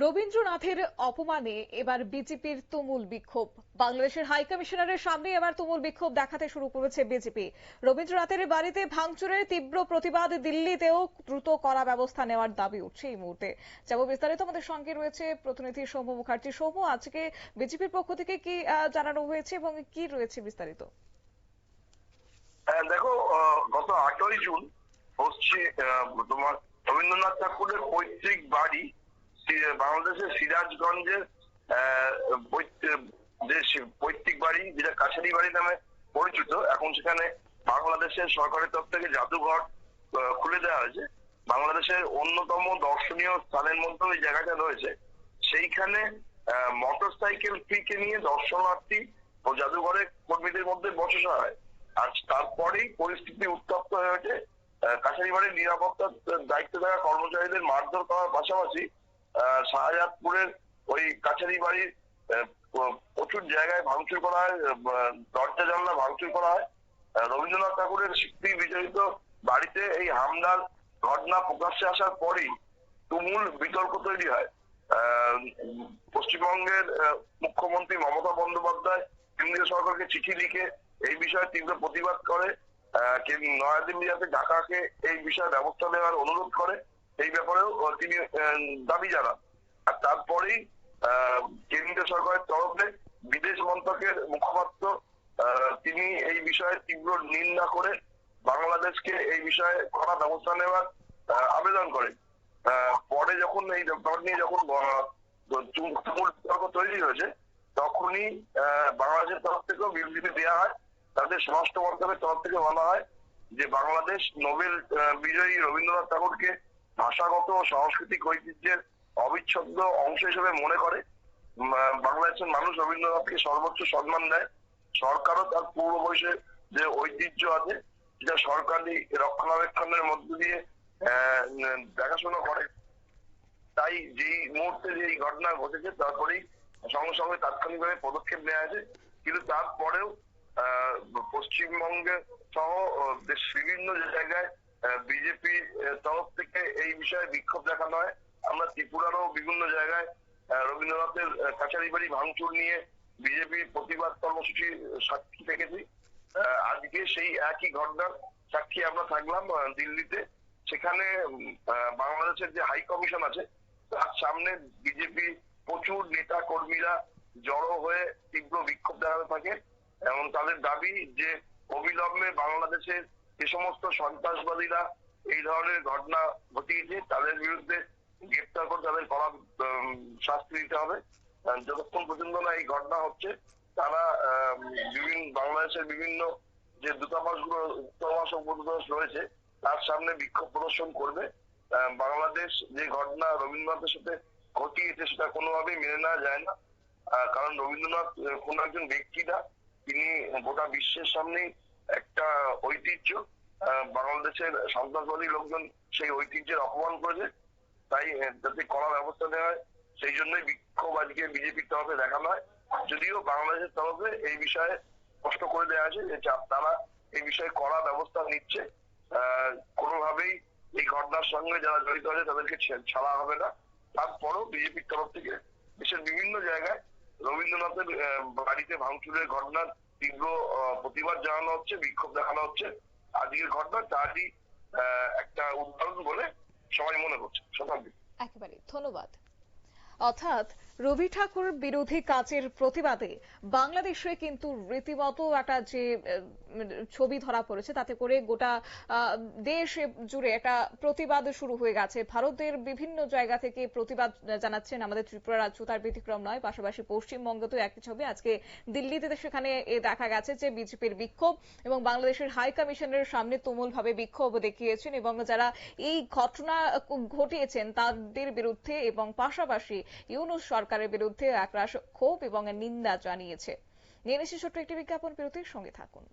রবীন্দ্রনাথের অপমানে এবার বিজেপির তুমুল বিক্ষোভ। বাংলাদেশের হাই কমিশনারের সামনে এবার তুমুল বিক্ষোভ দেখাতে শুরু করেছে বিজেপি। রবীন্দ্রনাথের বাড়িতে ভাঙচুরের তীব্র প্রতিবাদ দিল্লিতেও দ্রুত কড়া ব্যবস্থা নেওয়ার দাবি উঠছে এই মুহূর্তে। যাব বিস্তারিত, আমাদের সঙ্গে রয়েছে প্রতিনিধি সৌম্য মুখার্জি। সৌম্য, আজকে বিজেপির পক্ষ থেকে কি জানানো হয়েছে এবং কি রয়েছে বিস্তারিত? দেখো, গত 8ই জুন হচ্ছে তোমার রবীন্দ্রনাথ ঠাকুরের পৈতৃক বাড়ি বাংলাদেশের সিরাজগঞ্জের যে পৈতৃক বাড়ি, যেটা কাছারি বাড়ি নামে পরিচিত, এখন সেখানে বাংলাদেশের সরকারের তরফ থেকে জাদুঘর খুলে দেওয়া হয়েছে। বাংলাদেশের অন্যতম দর্শনীয় স্থানের মধ্যে ওই জায়গাটা রয়েছে। সেইখানে মোটরসাইকেল ফ্রিকে নিয়ে দর্শনার্থী ও জাদুঘরের কর্মীদের মধ্যে বচসা হয়। আর তারপরেই পরিস্থিতি উত্তপ্ত হয়ে ওঠে। কাছারি বাড়ির নিরাপত্তার দায়িত্বে থাকা কর্মচারীদের মারধর করার পাশাপাশি শাহজাদপুরের ওই কাছারি বাড়ির প্রচুর জায়গায় ভাঙচুর করা হয়, দরজা জানলা ভাঙচুর করা হয়। রবীন্দ্রনাথ ঠাকুরের স্মৃতি বিজড়িত বাড়িতে এই হামলার ঘটনা প্রকাশ্যে আসার পরেই তুমুল বিতর্ক তৈরি হয়। পশ্চিমবঙ্গের মুখ্যমন্ত্রী মমতা বন্দ্যোপাধ্যায় কেন্দ্রীয় সরকারকে চিঠি লিখে এই বিষয়ে তীব্র প্রতিবাদ করে। নয়াদিল্লি যাতে ঢাকাকে এই বিষয়ে ব্যবস্থা নেওয়ার অনুরোধ করে, এই ব্যাপারেও তিনি দাবি জানান। আর তারপরেই কেন্দ্রীয় সরকারের তরফে বিদেশ মন্ত্রকের মুখপাত্র তিনি এই বিষয়ে তীব্র নিন্দা করে বাংলাদেশকে এই বিষয়ে কড়া ব্যবস্থা নেওয়ার আবেদন করেন। পরে যখন এই ব্যাপার নিয়ে যখন তুমুল বিতর্ক তৈরি হয়েছে, তখনই বাংলাদেশের তরফ থেকেও বিবৃতি দেওয়া হয়। তাদের স্বরাষ্ট্র মন্ত্রকের তরফ থেকে বলা হয় যে বাংলাদেশ নোবেল বিজয়ী রবীন্দ্রনাথ ঠাকুরকে ভাষাগত ও সাংস্কৃতিক ঐতিহ্যের অবিচ্ছেদ্য অংশ হিসেবে মনে করে। বাংলাদেশের মানুষ রবীন্দ্রনাথকে সর্বোচ্চ সম্মান দেয়। সরকারও তার পূর্ব বয়সে যে ঐতিহ্য আছে সেটা সরকারি রক্ষণাবেক্ষণের মধ্য দিয়ে দেখাশোনা করে। তাই যেই মুহূর্তে যে ঘটনা ঘটেছে তারপরেই সঙ্গে সঙ্গে তাৎক্ষণিকভাবে পদক্ষেপ নেওয়া হয়েছে। কিন্তু তারপরেও পশ্চিমবঙ্গে সহ দেশের বিভিন্ন জায়গায় বিজেপি তরফ থেকে এই বিষয়ে বিক্ষোভ দেখানো হয়। আমরা ত্রিপুরারও বিভিন্ন জায়গায় রবীন্দ্রনাথের কাছারি বাড়ি ভাঙচুর নিয়ে বিজেপি প্রতিবাদ কর্মসূচি সাক্ষী থেকেছি। আজকে সেই একই ঘটনার সাক্ষী আমরা থাকলাম দিল্লিতে। সেখানে বাংলাদেশের যে হাই কমিশন আছে তার সামনে বিজেপি প্রচুর নেতা কর্মীরা জড়ো হয়ে তীব্র বিক্ষোভ দেখাতে থাকে এবং তাদের দাবি যে অবিলম্বে বাংলাদেশের যে সমস্ত সন্ত্রাসবাদীরা এই ধরনের ঘটনা ঘটিয়েছে তাদের বিরুদ্ধে গ্রেপ্তার করে তাদের কড়া শাস্তি দিতে হবে। যতক্ষণ পর্যন্ত না এই ঘটনা হচ্ছে, তারা বাংলাদেশের বিভিন্ন যে দূতাবাস রয়েছে তার সামনে বিক্ষোভ প্রদর্শন করবে। বাংলাদেশ যে ঘটনা রবীন্দ্রনাথের সাথে ঘটিয়েছে সেটা কোনোভাবেই মেনে নেওয়া যায় না। কারণ রবীন্দ্রনাথ কোন একজন ব্যক্তি না, তিনি গোটা বিশ্বের সামনেই একটা ঐতিহ্য। বাংলাদেশের সন্ত্রাসবাদী লোকজন সেই ঐতিহ্যের অপমান করেছে। তাই যাতে কড়া ব্যবস্থা নেওয়া হয় সেই জন্যই বিক্ষোভ আজকে বিজেপির তরফে দেখানো হয়। যদিও বাংলাদেশের তরফে এই বিষয়ে স্পষ্ট করে দেওয়া আছে যে তারা এই বিষয়ে কড়া ব্যবস্থা নিচ্ছে। কোনোভাবেই এই ঘটনার সঙ্গে যারা জড়িত আছে তাদেরকে ছাড়া হবে না। তারপরও বিজেপির তরফ থেকে দেশের বিভিন্ন জায়গায় রবীন্দ্রনাথের বাড়িতে ভাঙচুরের ঘটনার তীব্র প্রতিবাদ জানানো হচ্ছে, বিক্ষোভ দেখানো হচ্ছে। আজকের ঘটনা তারই একটা উদাহরণ বলে সবাই মনে করছে। শতাব্দী, একেবারে ধন্যবাদ। অর্থাৎ রবি ঠাকুর বিরোধী কাজের প্রতিবাদে বাংলাদেশে কিন্তু রীতিমতো একটা যে ছবি ধরা পড়েছে, তাতে করে গোটা দেশ জুড়ে একটা প্রতিবাদ শুরু হয়ে গেছে। ভারতের বিভিন্ন জায়গা থেকে প্রতিবাদ জানাচ্ছেন। আমাদের ত্রিপুরা রাজ্য তার ব্যতিক্রম নয়। পাশাপাশি পশ্চিমবঙ্গতেও একই ছবি। আজকে দিল্লিতে সেখানে দেখা গেছে যে বিজেপির বিক্ষোভ এবং বাংলাদেশের হাই কমিশনের সামনে তুমুলভাবে বিক্ষোভ দেখিয়েছেন এবং যারা এই ঘটনা ঘটিয়েছেন তাদের বিরুদ্ধে এবং পাশাপাশি ইউনূস সরকারের বিরুদ্ধে একরাশ ক্ষোভ এবং নিন্দা জানিয়েছে। নিয়ে নিচ্ছি ছোট্ট একটি বিজ্ঞাপন বিরতির সঙ্গে থাকুন।